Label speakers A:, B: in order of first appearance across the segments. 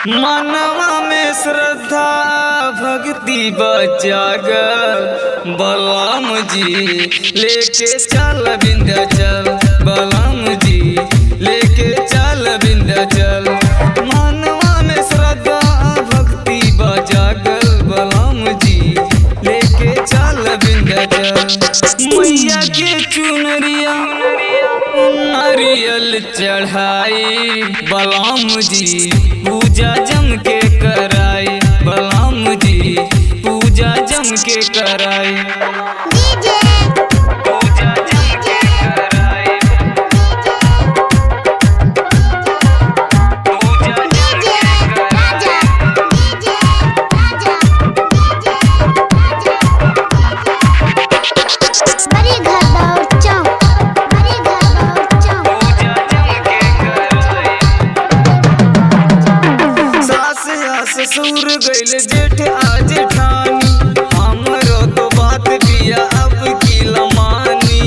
A: मनवा में श्रद्धा भक्ति बजागर बलराम जी लेके चल विंध्याचल। बलराम जी लेके चल विंध्याचल। मनवा में श्रद्धा भक्ति बजागर बलराम जी लेके चल विंध्याचल। मैया के चुनरिया नारियल चढ़ाई बलराम जी पूजा जम के कराई। बलराम जी पूजा जम के कराई। पूजा जम के कराई। पूजा जम के कराई। ससुर गइल जेठ आज ठानी हमरो तो बात पिया अब की लमानी।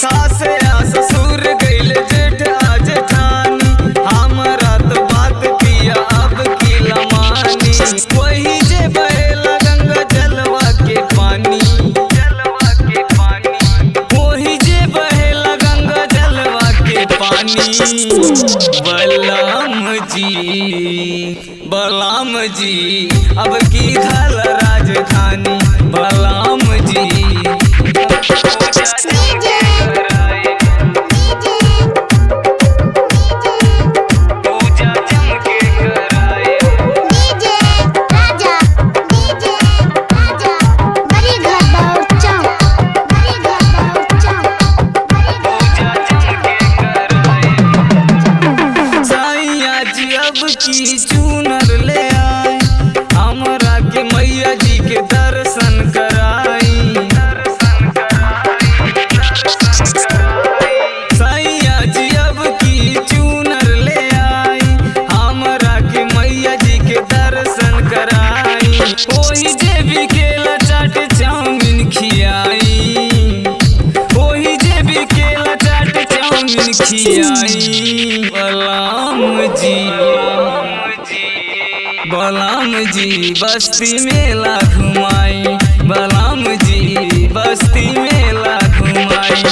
A: सास या ससुर गइल जेठ आज ठानी हमरा तो बात पिया अब की लमानी। वही जे बहेला गंगा जलवा के पानी। वही जे बहेला गंगा जलवा के पानी। बलराम जी अब की धल राजधानी। बलराम जी पूजा जम के कराई। पूजा जम के कराई। पूजा जम के कराई। साईया जी अब की चूनर ले आए हमरा के मैया जी के दर्शन कराई। साईया जी अब की चूनर ले आई हमरा के मैया जी के दर्शन कराई। ओही जे भी केला चाट चाउमीन खियाई। ओही जे भी केला चाट चाउमीन खियाई। बलराम जी बस्ती मेला घुमाई। बलराम जी बस्ती मेला घुमाई।